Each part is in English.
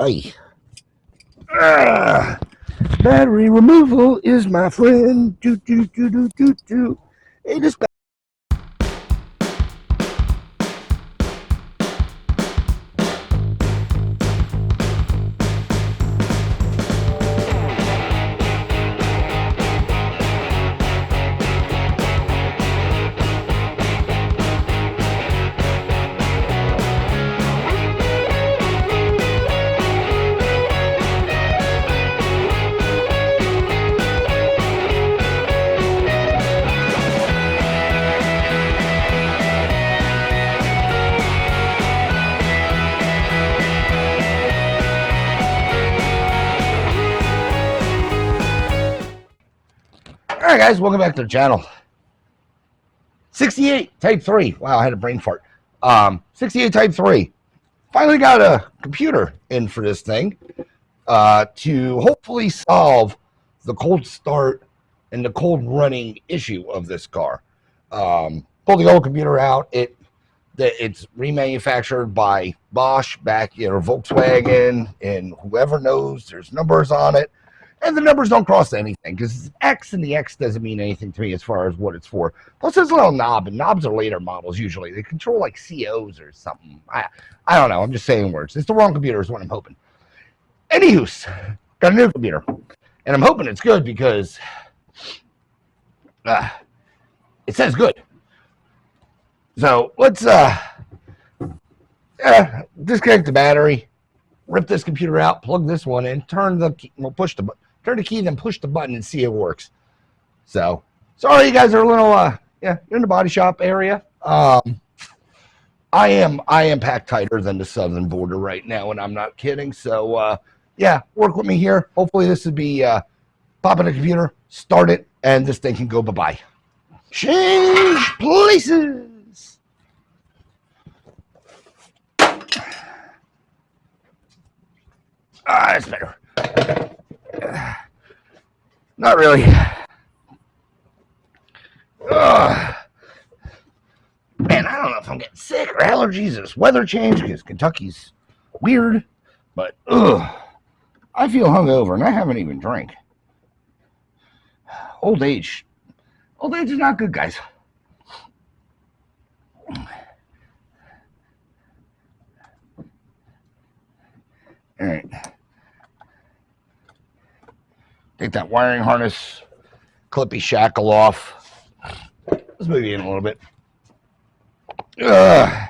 Aye. Battery removal is my friend. Do do do do do do. Hey, this. Alright guys, welcome back to the channel. 68 Type 3. Wow, I had a brain fart. 68 Type 3. Finally got a computer in for this thing to hopefully solve the cold start and the cold running issue of this car. Pulled the old computer out. It's remanufactured by Bosch back in Volkswagen, and whoever knows there's numbers on it. And the numbers don't cross anything because X and the X doesn't mean anything to me as far as what it's for. Plus, there's a little knob, and knobs are later models usually. They control like COs or something. I don't know. I'm just saying words. It's the wrong computer is what I'm hoping. Anywho's, got a new computer. And I'm hoping it's good because it says good. So let's disconnect the battery, rip this computer out, plug this one in, turn the key, we'll push the button. Turn the key, then push the button and see if it works. So, sorry you guys are a little, you're in the body shop area. I am packed tighter than the southern border right now, and I'm not kidding. So, yeah, work with me here. Hopefully this would be, pop in the computer, start it, and this thing can go bye-bye. Change places. That's better. Not really. Man, I don't know if I'm getting sick or allergies or this weather change because Kentucky's weird, but I feel hungover and I haven't even drank. Old age is not good, guys. All right. Take that wiring harness, clippy shackle off. Let's move you in a little bit. I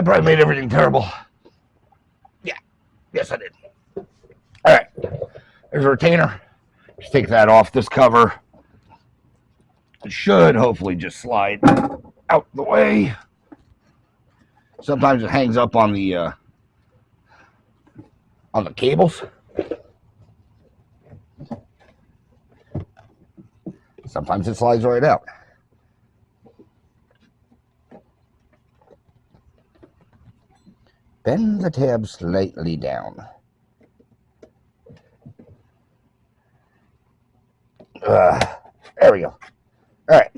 probably made everything terrible. Yeah. Yes, I did. All right. There's a retainer. Just take that off this cover. It should hopefully just slide out the way. Sometimes it hangs up on the cables. Sometimes it slides right out. Bend the tab slightly down. There we go. All right.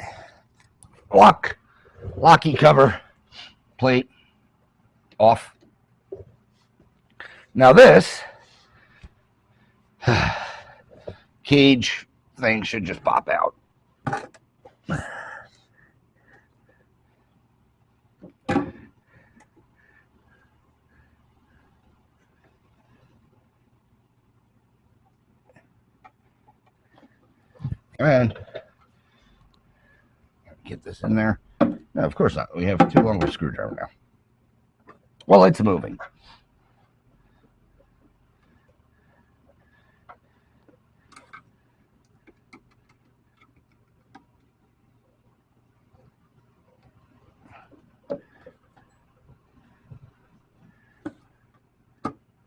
Locky cover, plate, off. Now this cage thing should just pop out. And get this in there. No, of course not. We have too long of a screwdriver now. Well, it's moving.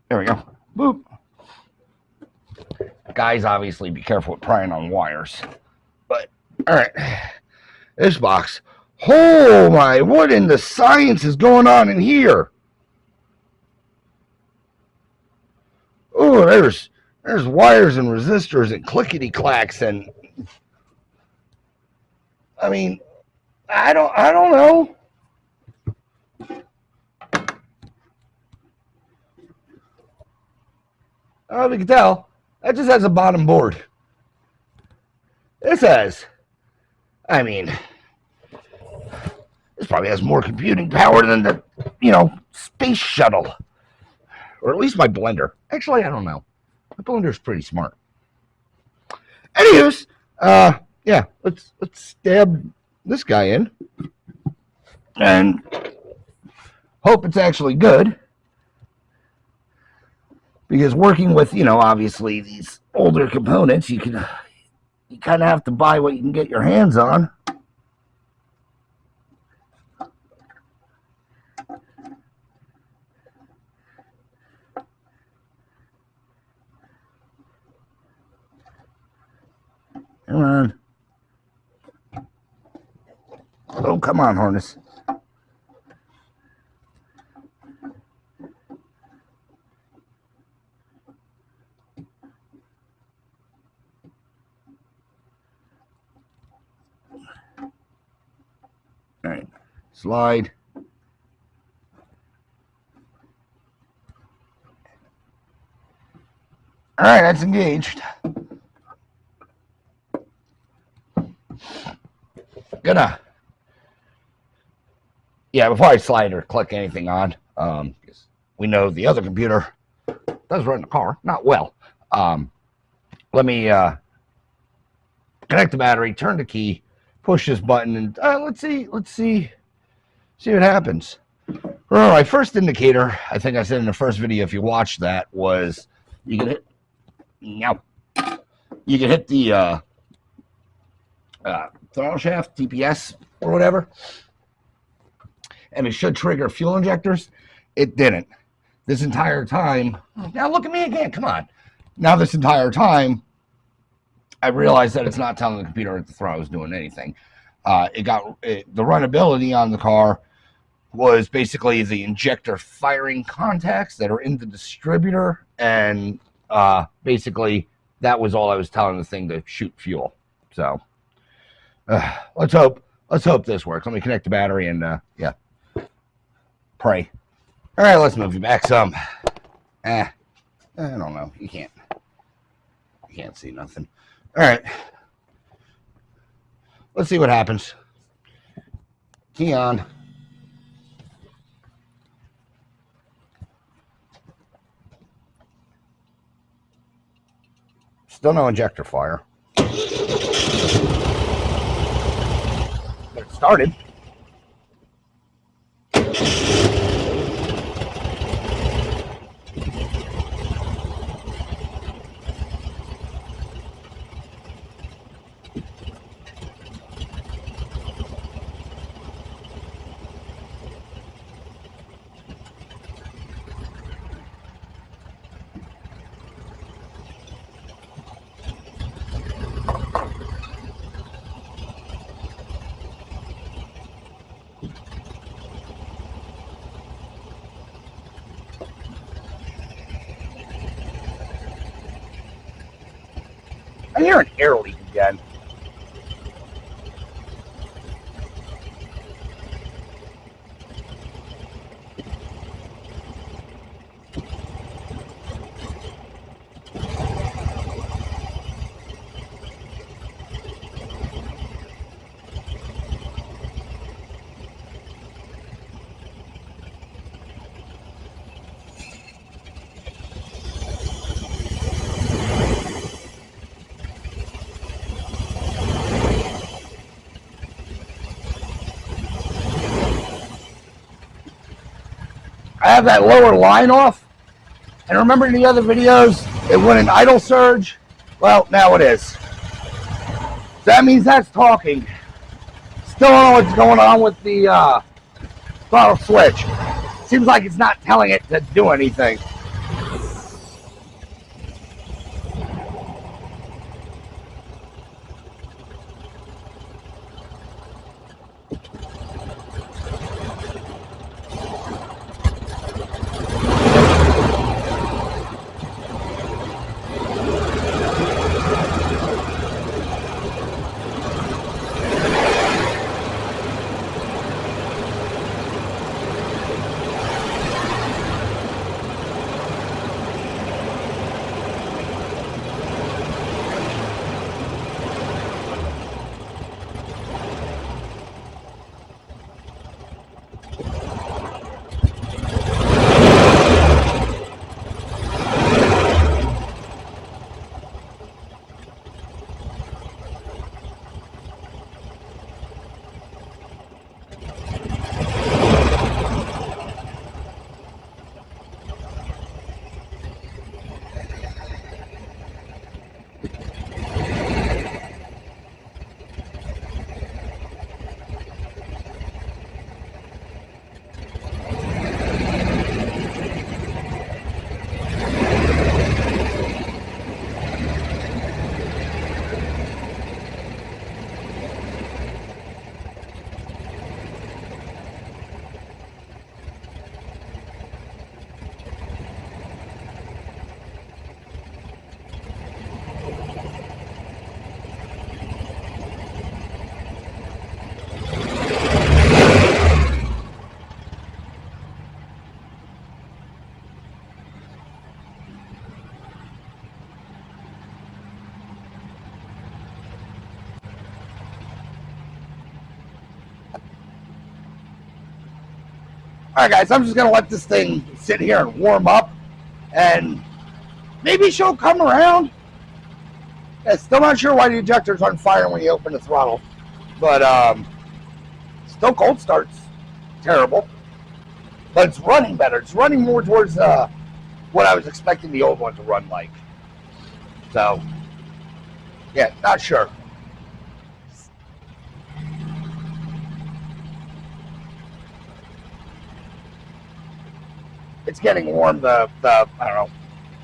There we go. Boop. Guys, obviously be careful with prying on wires. But, all right. This box. Oh my, what in the science is going on in here? Oh, there's wires and resistors and clickety clacks and I mean, I don't know. Oh, we can tell. That just has a bottom board. This has, I mean, this probably has more computing power than the, space shuttle. Or at least my blender. Actually, I don't know. My blender's pretty smart. Anyways, yeah, let's stab this guy in. And hope it's actually good. Because working with, obviously these older components, you kind of have to buy what you can get your hands on. Come on. Oh, come on, harness. All right, slide. All right, that's engaged. Gonna, yeah, before I slide or click anything on, we know the other computer does run the car, not well. Let me connect the battery, turn the key, push this button, and let's see what happens. Remember, my first indicator, I think I said in the first video, if you watched that, was you can hit, you can hit the throttle shaft, TPS, or whatever, and it should trigger fuel injectors. It didn't. This entire time, now look at me again, come on. Now this entire time, I realized that it's not telling the computer at the throttle was doing anything. The runnability on the car was basically the injector firing contacts that are in the distributor, and basically that was all I was telling the thing to shoot fuel. So let's hope this works. Let me connect the battery and yeah, pray. All right, let's move you back some. I don't know. You can't see nothing. All right, let's see what happens. Key on. Still no injector fire. But it started. I hear an air leak again. I have that lower line off, and remember in the other videos it went in idle surge? Well, now it is. So that means that's talking. Still don't know what's going on with the throttle switch. Seems like it's not telling it to do anything. All right, guys, I'm just going to let this thing sit here and warm up, and maybe she'll come around. Yeah, still not sure why the ejectors aren't firing when you open the throttle, but still cold starts terrible. But it's running better. It's running more towards what I was expecting the old one to run like. So, yeah, not sure. It's getting warm. The I don't know,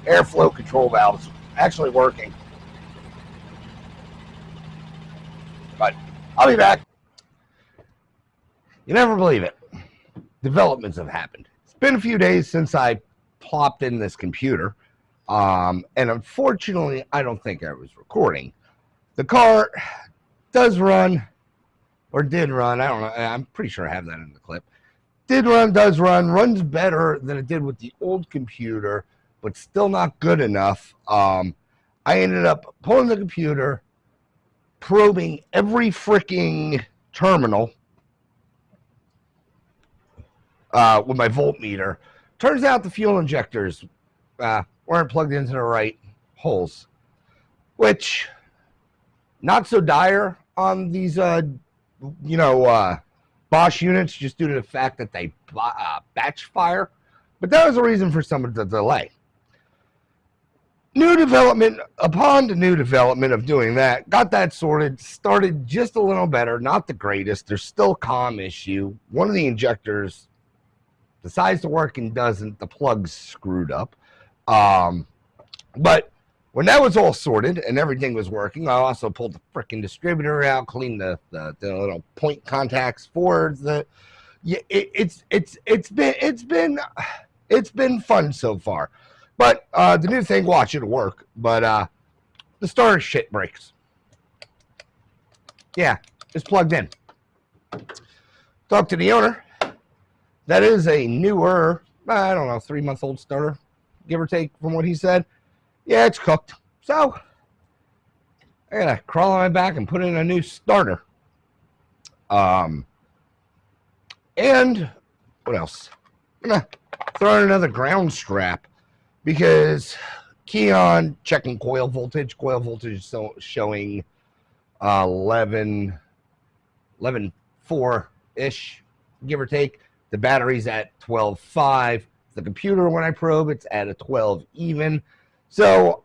airflow control valve's actually working. But I'll be back. You never believe it. Developments have happened. It's been a few days since I plopped in this computer. And unfortunately, I don't think I was recording. The car does run, or did run. I don't know. I'm pretty sure I have that in the clip. Did run, does run, runs better than it did with the old computer, but still not good enough. I ended up pulling the computer, probing every freaking terminal with my voltmeter. Turns out the fuel injectors weren't plugged into the right holes, which not so dire on these, Bosch units, just due to the fact that they batch fire. But that was the reason for some of the delay. New development upon the new development of doing that, got that sorted, started just a little better, not the greatest. There's still a comm issue. One of the injectors decides to work and doesn't. The plug's screwed up. But when that was all sorted and everything was working, I also pulled the freaking distributor out, cleaned the little point contacts for the. Yeah, it's been fun so far. But the new thing, watch it work. But the starter shit breaks. Yeah, it's plugged in. Talk to the owner. That is a newer, I don't know, 3-month-old starter, give or take from what he said. Yeah, it's cooked. So I gotta crawl on my back and put in a new starter. And what else? I'm gonna throw in another ground strap because key on checking coil voltage. Coil voltage is showing 11.4-ish, give or take. The battery's at 12.5. The computer, when I probe, it's at a 12 even. So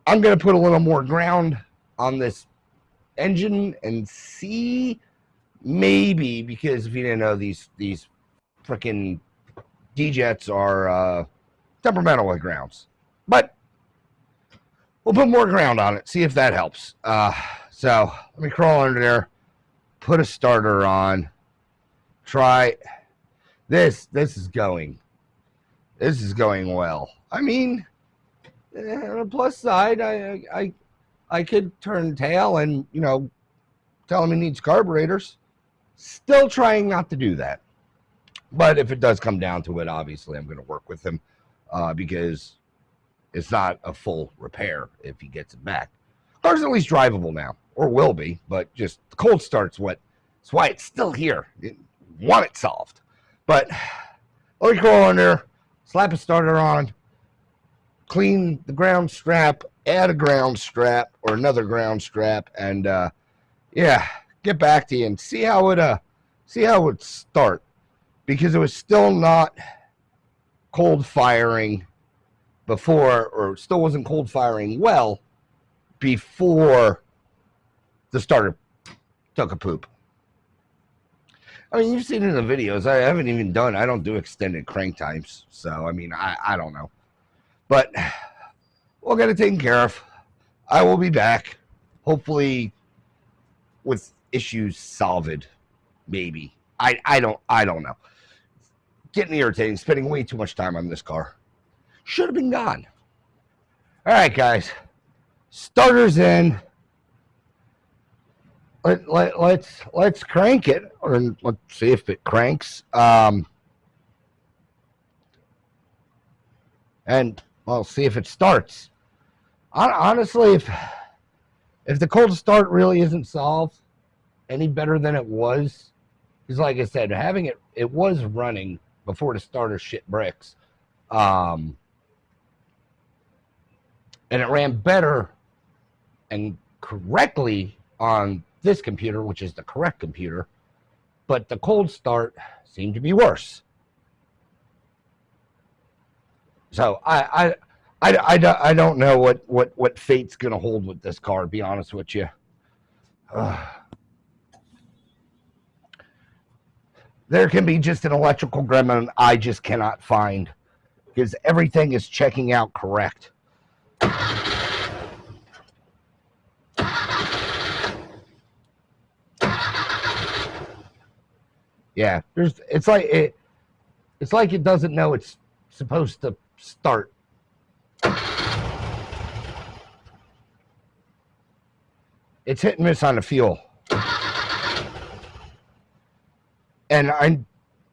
I'm going to put a little more ground on this engine and see, maybe, because if you didn't know, these freaking D-Jets are temperamental with grounds. But we'll put more ground on it, see if that helps. So let me crawl under there, put a starter on, try. This is going well. I mean, on the plus side, I could turn tail and, tell him he needs carburetors. Still trying not to do that. But if it does come down to it, obviously I'm going to work with him because it's not a full repair if he gets it back. Car's at least drivable now, or will be, but just the cold start's it's why it's still here. Want it solved. But let me crawl in there, slap a starter on, clean the ground strap, add a ground strap or another ground strap, and get back to you and see how it start, because it was still not cold firing before, or still wasn't cold firing well before the starter took a poop. I mean, you've seen it in the videos. I don't do extended crank times. So, I mean, I don't know. But we'll get it taken care of. I will be back, hopefully with issues solved, maybe. I don't know. Getting irritating, spending way too much time on this car. Should have been gone. All right, guys. Starter's in. Let's crank it, or let's see if it cranks. And we'll see if it starts. Honestly, if the cold start really isn't solved any better than it was, Because like I said, having it was running before the starter shit bricks. And it ran better and correctly on this computer, which is the correct computer, but the cold start seemed to be worse. So I don't know what fate's going to hold with this car, to be honest with you. There can be just an electrical gremlin I just cannot find, because everything is checking out correct. Yeah, it's like it doesn't know it's supposed to start. It's hit and miss on the fuel. And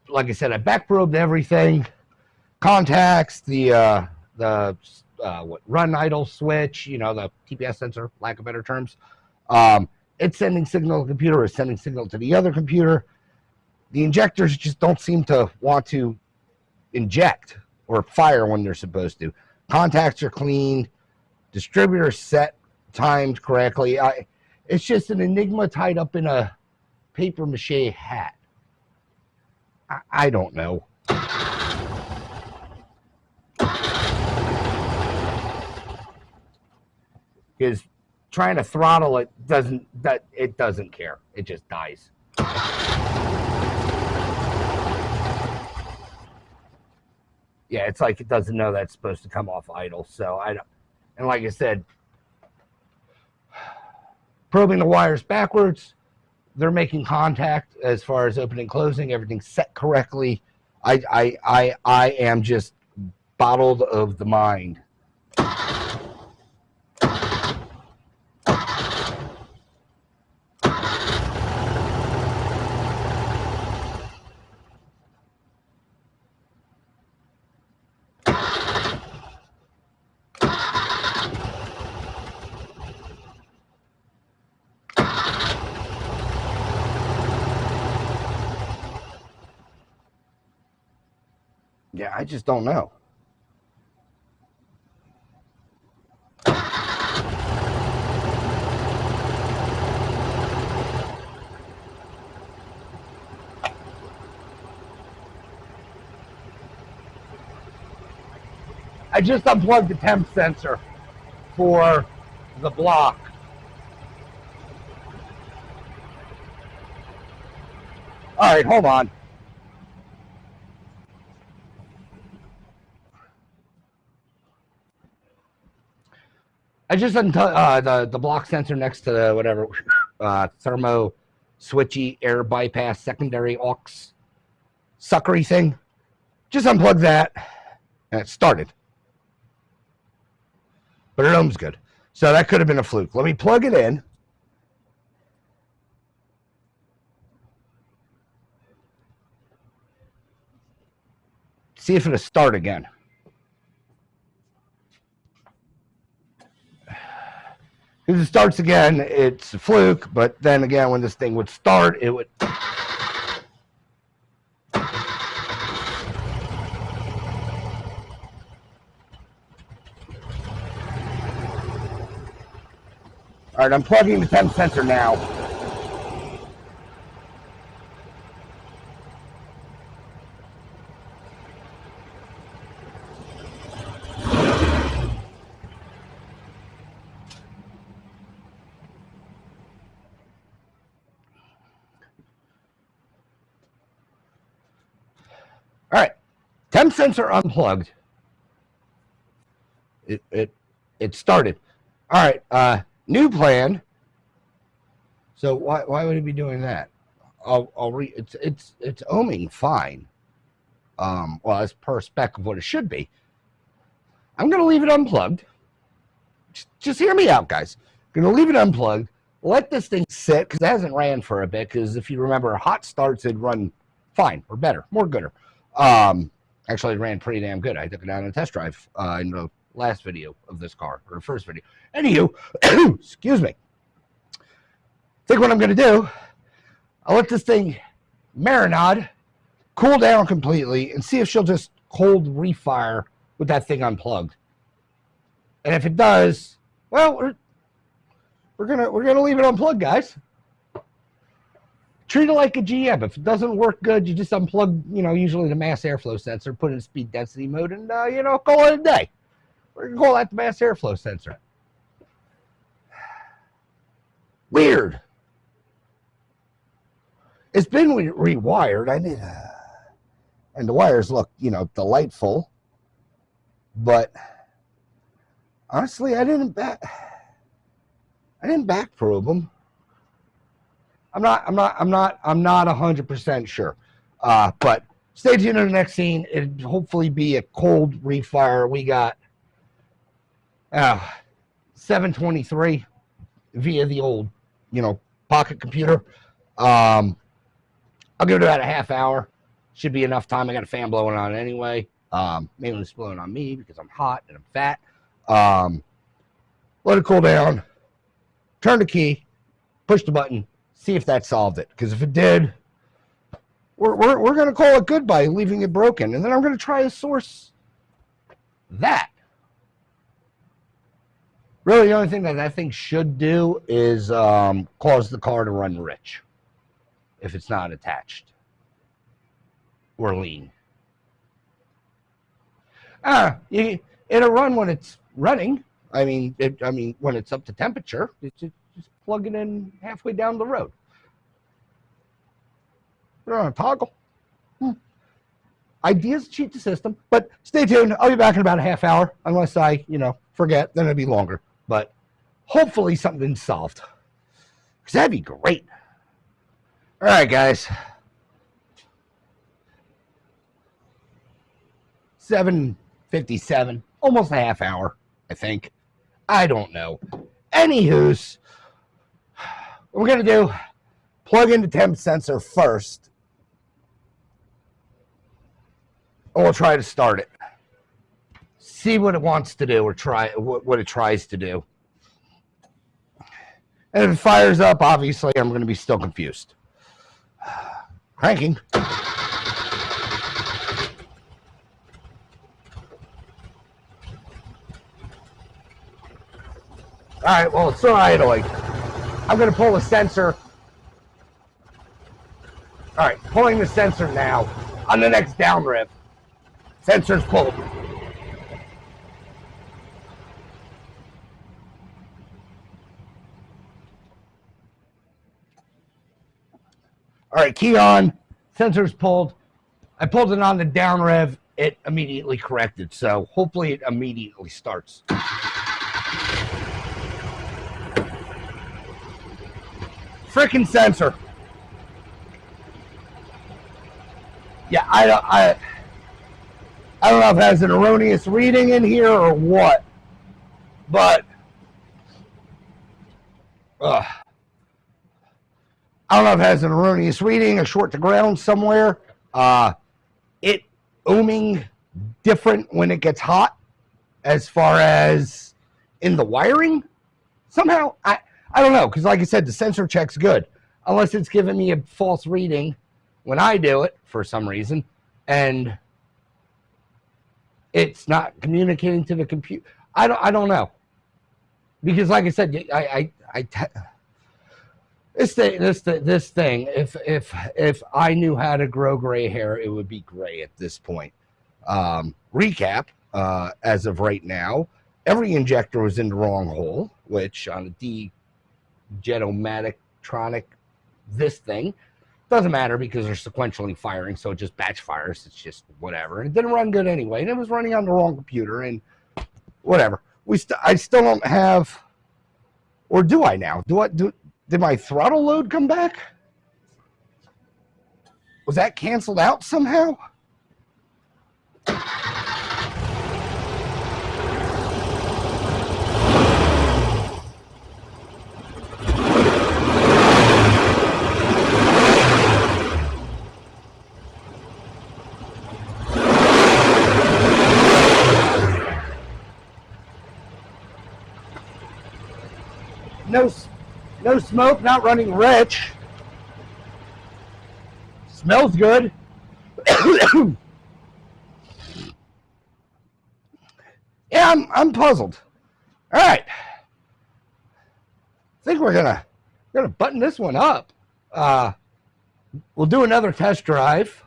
like I said, I back probed everything, contacts, the run idle switch, the TPS sensor, lack of better terms. It's sending signal to the computer, it's sending signal to the other computer. The injectors just don't seem to want to inject or fire when they're supposed to. Contacts are clean, distributor set, timed correctly. It's just an enigma tied up in a paper mache hat. I don't know. Because trying to throttle it doesn't care. It just dies. Yeah, it's like it doesn't know that's supposed to come off idle. So I don't. And like I said, probing the wires backwards, they're making contact as far as opening and closing. Everything's set correctly. I am just bottled of the mind. Yeah, I just don't know. I just unplugged the temp sensor for the block. All right, hold on. I just unplugged the block sensor next to the whatever thermo switchy air bypass secondary aux suckery thing. Just unplugged that, and it started. But it ohms good. So that could have been a fluke. Let me plug it in. See if it'll start again. If it starts again, it's a fluke, but then again, when this thing would start, it would... All right, I'm plugging the temp sensor now. All right, temp sensor unplugged. It started. All right, new plan. So why would it be doing that? It's ohming fine. Well, as per spec of what it should be. I'm gonna leave it unplugged. Just hear me out, guys. I'm gonna leave it unplugged. Let this thing sit because it hasn't ran for a bit. Because if you remember, hot starts it run fine or better, more gooder. Actually, it ran pretty damn good. I took it out on a test drive in the last video of this car, or the first video. Anywho, excuse me. I think what I'm going to do, I'll let this thing marinade, cool down completely, and see if she'll just cold refire with that thing unplugged. And if it does, well, we're gonna leave it unplugged, guys. Treat it like a GM. If it doesn't work good, you just unplug, usually the mass airflow sensor, put it in speed density mode, and call it a day. We're gonna call that the mass airflow sensor. Weird. It's been rewired. And the wires look, delightful. But honestly, I didn't back probe them. I'm not 100% sure. But stay tuned in the next scene. It'll hopefully be a cold refire. We got 723 via the old, pocket computer. I'll give it about a half hour. Should be enough time. I got a fan blowing on it anyway. Mainly it's blowing on me because I'm hot and I'm fat. Let it cool down. Turn the key. Push the button. See if that solved it. Because if it did, we're going to call it good by leaving it broken. And then I'm going to try to source that. Really, the only thing that thing should do is cause the car to run rich if it's not attached or lean. It'll run when it's running. I mean, when it's up to temperature, it's just plug it in halfway down the road. Put it on a toggle. Ideas cheat the system, but stay tuned. I'll be back in about a half hour, unless I, forget. Then it'll be longer. But hopefully something's solved, because that'd be great. All right, guys. 7:57, almost a half hour, I think. I don't know. Anywho's, what we're going to do, plug in the temp sensor first, and we'll try to start it. See what it wants to do, or try what it tries to do. And if it fires up, obviously, I'm going to be still confused. Cranking. All right, well, it's still idling. I'm going to pull the sensor. All right, pulling the sensor now on the next down rev. Sensor's pulled. All right, key on. Sensor's pulled. I pulled it on the down rev. It immediately corrected, so hopefully it immediately starts. Frickin' sensor. Yeah, I don't know if it has an erroneous reading in here or what, but I don't know if it has an erroneous reading, a short to ground somewhere. It ohming different when it gets hot, as far as in the wiring. Somehow, I don't know, because like I said, the sensor check's good, unless it's giving me a false reading when I do it for some reason, and it's not communicating to the computer. I don't know, because like I said, this thing. If I knew how to grow gray hair, it would be gray at this point. Recap. As of right now, every injector was in the wrong hole, which on the Jetomatic, this thing doesn't matter because they're sequentially firing, so it just batch fires. It's just whatever. And it didn't run good anyway, and it was running on the wrong computer, and whatever. I still don't have, or do I now? Did my throttle load come back? Was that canceled out somehow? No smoke, not running rich. Smells good. Yeah, I'm puzzled. All right. I think we're gonna button this one up. We'll do another test drive,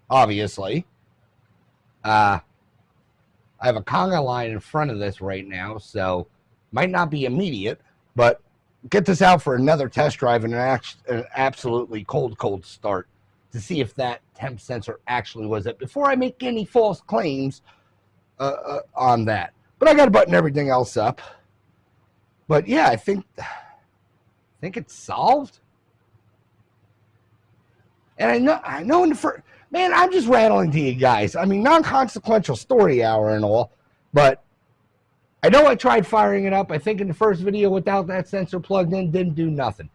obviously. I have a conga line in front of this right now, so might not be immediate, but get this out for another test drive and an absolutely cold start to see if that temp sensor actually was it before I make any false claims on that. But I got to button everything else up. But yeah, I think it's solved. And I know in the first, man, I'm just rattling to you guys. I mean, non-consequential story hour and all, but I know I tried firing it up. I think in the first video without that sensor plugged in, didn't do nothing.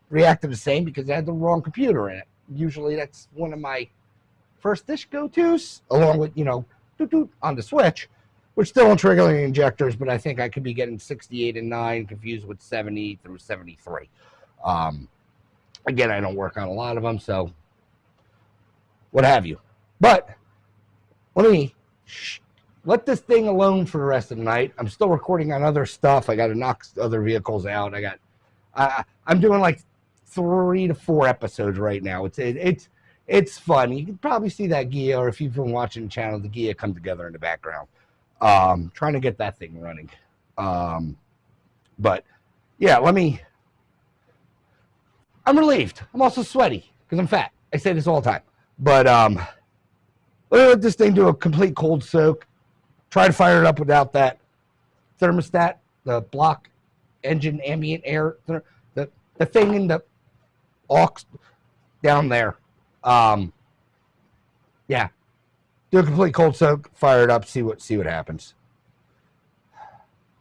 Reacted the same because I had the wrong computer in it. Usually that's one of my first dish go-tos, along with, you know, on the switch, which still don't trigger the injectors, but I think I could be getting 68 and 9 confused with 70 through 73. Again, I don't work on a lot of them, so what have you. But let me let this thing alone for the rest of the night. I'm still recording on other stuff. I got to knock other vehicles out. I'm doing like 3 to 4 episodes right now. It's fun. You can probably see that Gia, or if you've been watching the channel, the Gia come together in the background. Trying to get that thing running. But yeah, I'm relieved. I'm also sweaty because I'm fat. I say this all the time. But let this thing do a complete cold soak. Try to fire it up without that thermostat, the block engine ambient air, the thing in the aux down there. Yeah. Do a complete cold soak, fire it up, see what happens.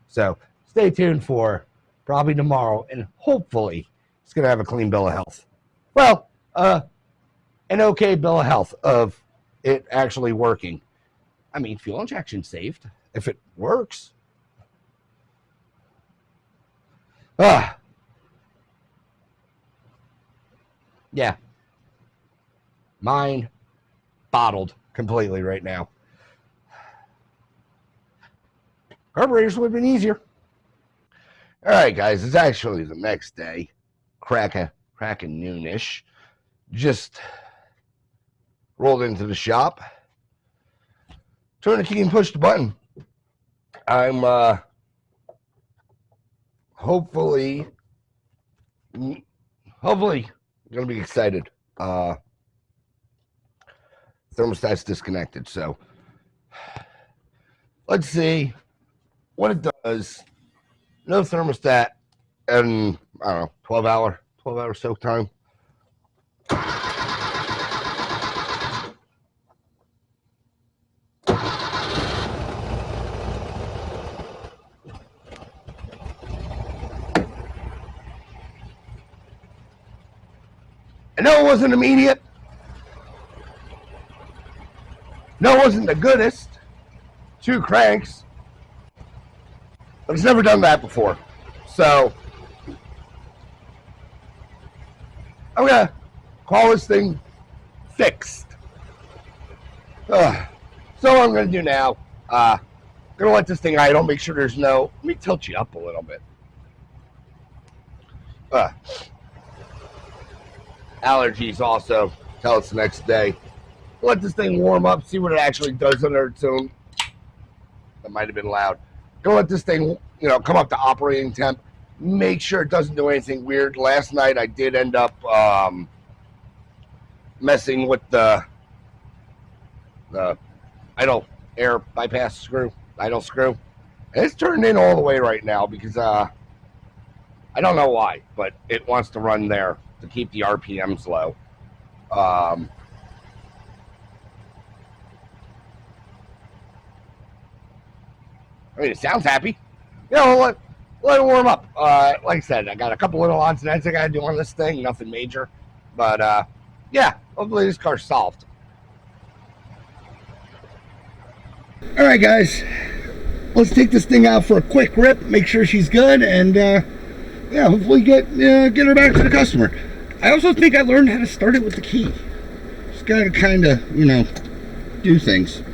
So stay tuned for probably tomorrow, and hopefully it's going to have a clean bill of health. Well, an okay bill of health of it actually working. I mean, fuel injection saved if it works. Yeah. Mine bottled completely right now. Carburetors would have been easier. All right, guys, it's actually the next day, cracking noonish. Just rolled into the shop, turn the key and push the button. I'm hopefully gonna be excited. Thermostat's disconnected, so let's see what it does. No thermostat, and I don't know, 12 hour soak time. I know it wasn't immediate. No, it wasn't the goodest. 2 cranks. But it's never done that before. So I'm going to call this thing fixed. So what I'm going to do now, I'm going to let this thing idle, make sure there's no, let me tilt you up a little bit. Allergies also, till it's the next day. Let this thing warm up, see what it actually does under its own. That might have been loud. Go let this thing, come up to operating temp. Make sure it doesn't do anything weird. Last night I did end up messing with the idle air bypass screw, idle screw. And it's turned in all the way right now because I don't know why, but it wants to run there to keep the RPMs low. I mean, it sounds happy. Let it warm up. Like I said, I got a couple little odds and ends I got to do on this thing. Nothing major. But, yeah, hopefully this car's solved. All right, guys. Let's take this thing out for a quick rip, make sure she's good, and, yeah, hopefully get her back to the customer. I also think I learned how to start it with the key. gotta kind of, you know, do things.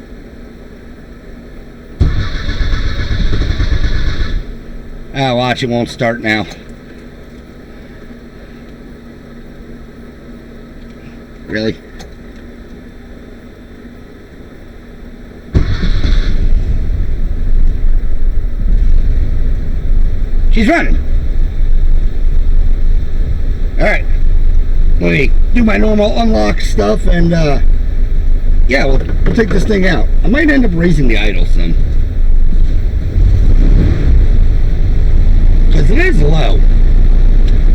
Ah, watch, it won't start now. Really? She's running. Alright. Let me do my normal unlock stuff and, yeah, we'll take this thing out. I might end up raising the idle some. Because it is low.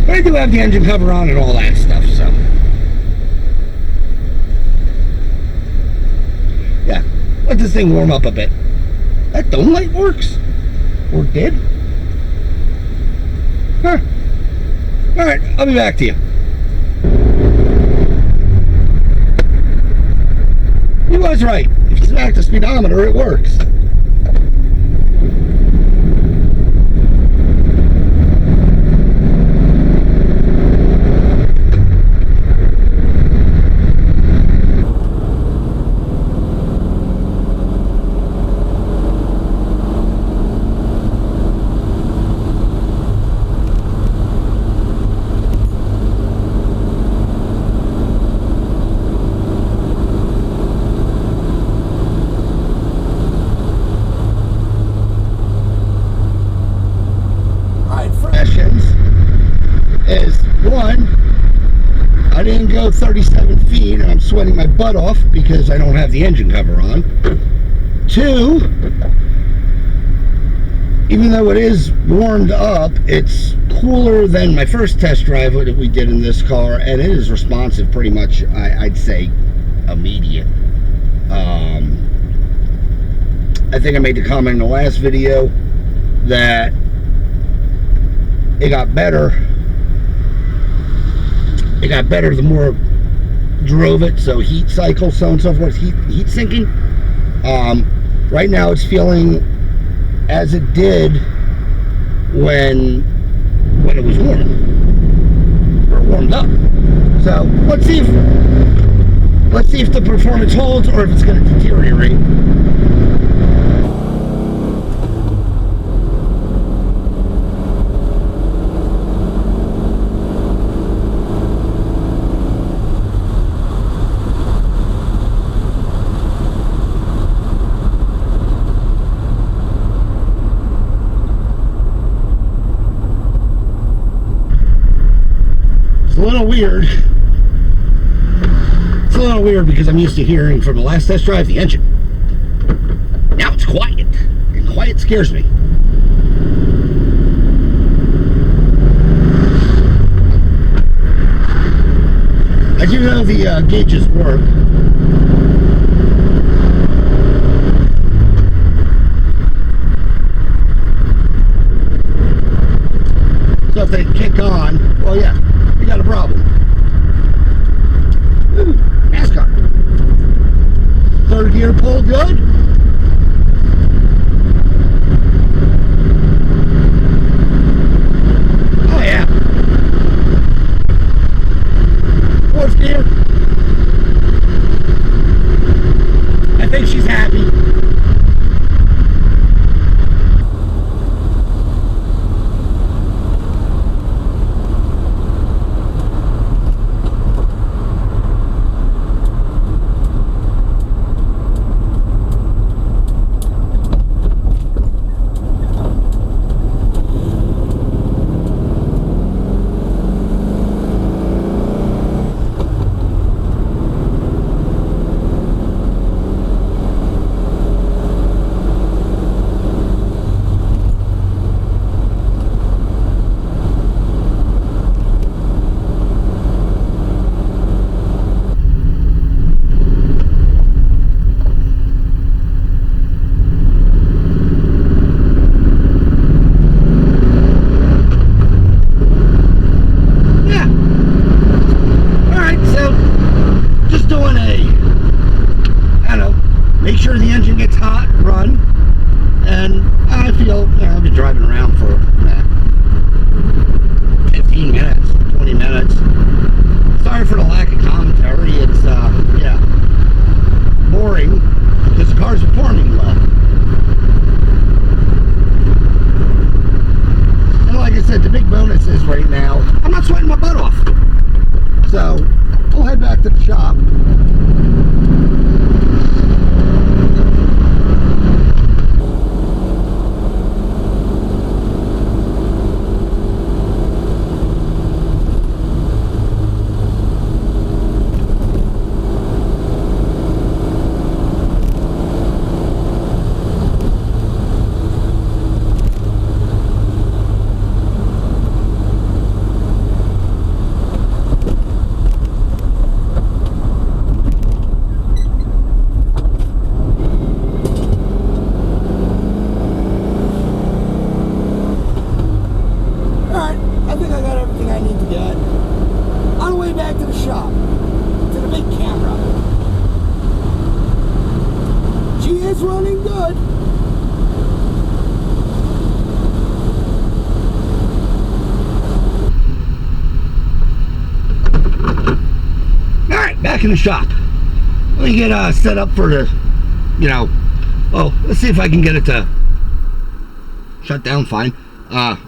But I do have the engine cover on and all that stuff, so. Yeah, let this thing warm up a bit. That dome light works? Or did? Huh. Alright, I'll be back to you. He was right. If you smack the speedometer, it works. Is one, I didn't go 37 feet and I'm sweating my butt off because I don't have the engine cover on. Two, even though it is warmed up, it's cooler than my first test drive that we did in this car, and it is responsive pretty much, I'd say, immediate. I think I made the comment in the last video that it got better. It got better the more drove it, so heat cycle, so on and so forth, heat sinking. Right now it's feeling as it did when it was warm, or warmed up. So let's see if the performance holds or if it's going to deteriorate. A little weird. It's a little weird because I'm used to hearing from the last test drive the engine. Now it's quiet, and quiet scares me. I do know the gauges work. So if they kick on, well, yeah. We got a problem. Ooh, NASCAR. Third gear pull good. Oh yeah. Fourth gear. I think she's happy. back to the shop. I think I got everything I need to get. On the way back to the shop, to the big camera. She is running good. Alright, back in the shop. Let me get set up for the, let's see if I can get it to shut down fine.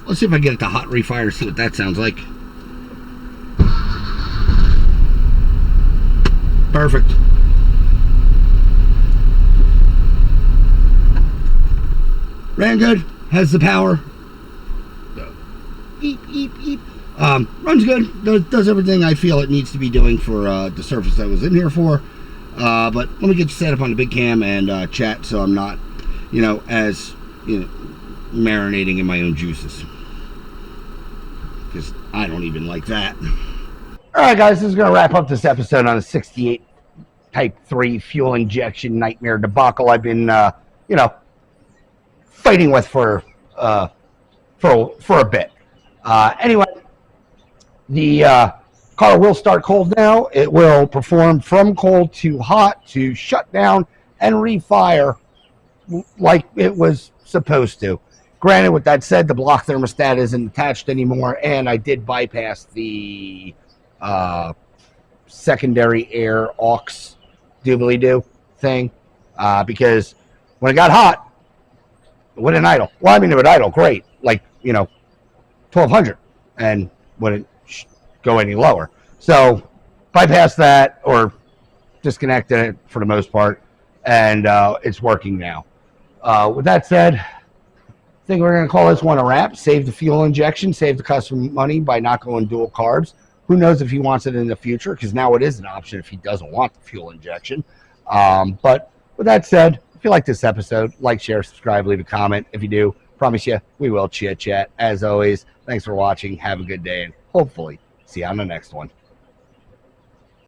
Let's see if I can get it to hot refire, see what that sounds like. Perfect. Ran good, has the power. Eep, eep, eep. Runs good, does everything I feel it needs to be doing for the surface I was in here for. But let me get you set up on the big cam and chat so I'm not, marinating in my own juices, because I don't even like that. Alright guys, this is going to wrap up this episode on a 68 Type 3 fuel injection nightmare debacle I've been, fighting with for a bit. Anyway, the car will start cold now. It will perform from cold to hot to shut down and refire like it was supposed to. Granted, with that said, the block thermostat isn't attached anymore, and I did bypass the secondary air aux doobly-doo thing because when it got hot, it wouldn't idle. Well, I mean, it would idle great, like, 1200, and wouldn't go any lower. So, bypassed that, or disconnected it for the most part, and it's working now. With that said, I think we're going to call this one a wrap. Save the fuel injection, save the customer money by not going dual carbs. Who knows if he wants it in the future, because now it is an option if he doesn't want the fuel injection. But with that said, if you like this episode, like, share, subscribe, leave a comment. If you do, promise you, we will chit-chat. As always, thanks for watching. Have a good day, and hopefully see you on the next one.